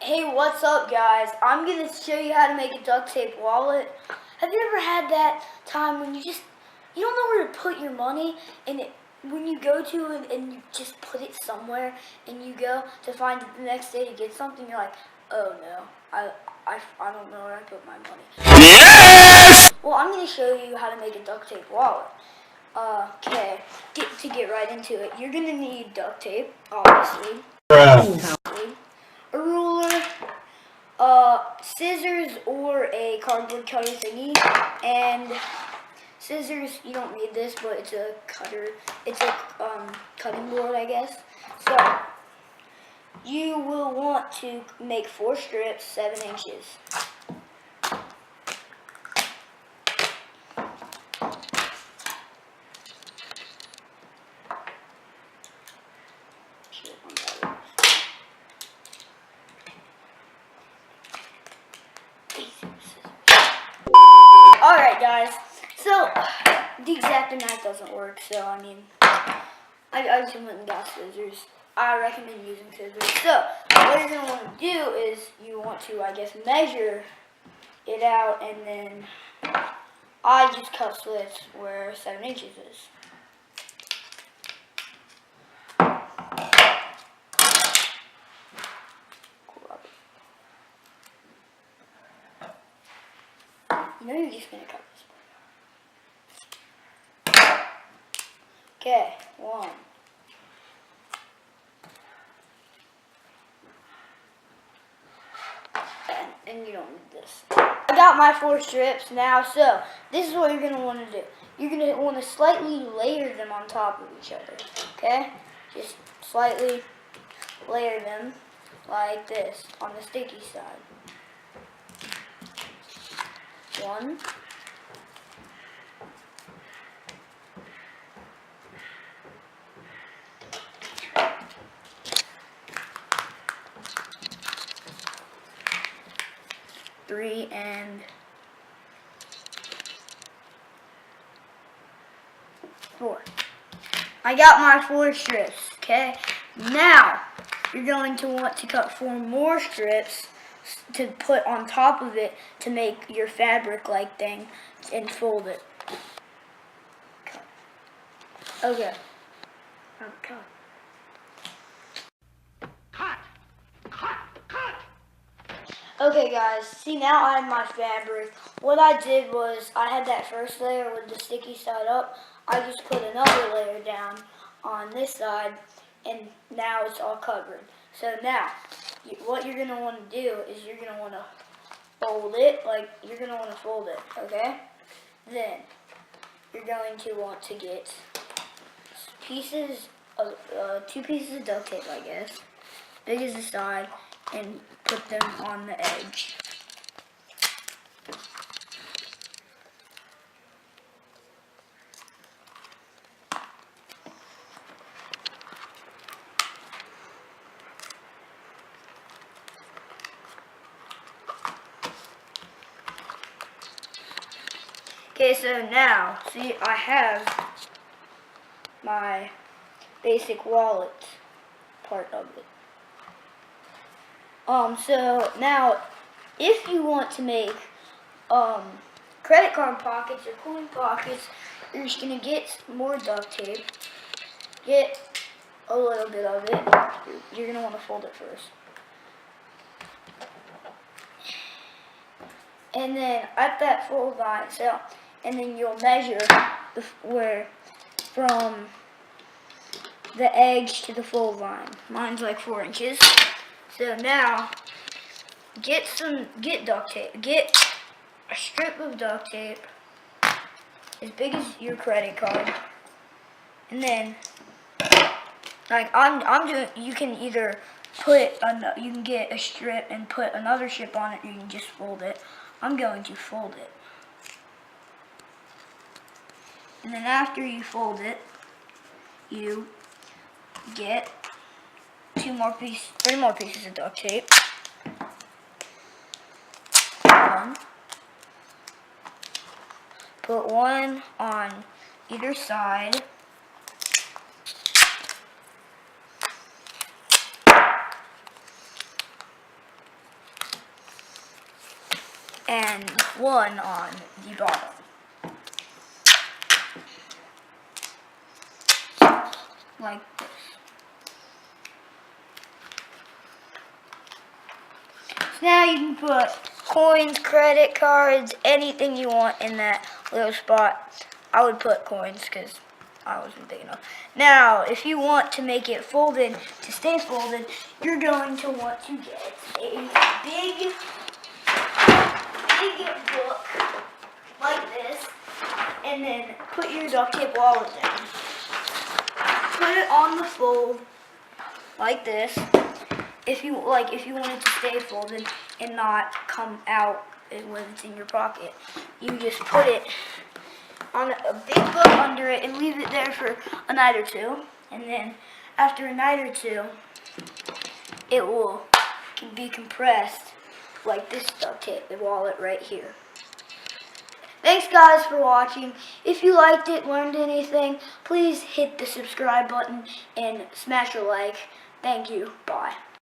Hey, what's up guys? I'm going to show you how to make a duct tape wallet. Have you ever had that time when you don't know where to put your money, and when you go to it and you just put it somewhere and you go to find it the next day to get something, you're like, oh no, I don't know where I put my money. Yes! Well, I'm going to show you how to make a duct tape wallet. Okay, get right into it. You're going to need duct tape, obviously. A ruler, scissors or a cardboard cutter thingy, and scissors, you don't need this, but it's a cutter, it's a cutting board, I guess. So, you will want to make 4 strips, 7 inches. Alright guys, so the X-Acto knife doesn't work, so I mean, I just went and got scissors. I recommend using scissors. So, what you're going to want to do is you want to, I guess, measure it out, and then I just cut slits where 7 inches is. You know you're just going to cut this part. Okay, 1. And you don't need this. I got my 4 strips now, so this is what you're going to want to do. You're going to want to slightly layer them on top of each other, okay? Just slightly layer them like this on the sticky side. 1. 3 and 4. I got my 4 strips, okay? Now, you're going to want to cut 4 more strips to put on top of it to make your fabric-like thing and fold it. Okay. Cut. Okay guys, see now I have my fabric. What I did was, I had that first layer with the sticky side up. I just put another layer down on this side, and now it's all covered. So now, what you're going to want to do is you're going to want to fold it, okay? Then, you're going to want to get pieces of, 2 pieces of duct tape, I guess, big as the side, and put them on the edge. Okay, so now, see, I have my basic wallet part of it. So now, if you want to make credit card pockets or coin pockets, you're just gonna get more duct tape. Get a little bit of it. You're gonna want to fold it first. And then at that fold line, so, and then you'll measure where from the edge to the fold line. Mine's like 4 inches. So now, get duct tape. Get a strip of duct tape as big as your credit card, and then, like I'm doing, you can either you can get a strip and put another strip on it, or you can just fold it. I'm going to fold it, and then after you fold it, you get 3 more pieces of duct tape. 1. Put 1 on either side. and one on the bottom. Like this. So now you can put coins, credit cards, anything you want in that little spot. I would put coins because I wasn't big enough. Now, if you want to make it folded, to stay folded, you're going to want to get a big book like this, and then put your duct tape wallet down. Put it on the fold like this. If you want it to stay folded and not come out when it's in your pocket, you just put it on a big book under it and leave it there for a night or two. And then after a night or two, it will be compressed like this duct tape, the wallet right here. Thanks guys for watching. If you liked it, learned anything, please hit the subscribe button and smash a like. Thank you. Bye.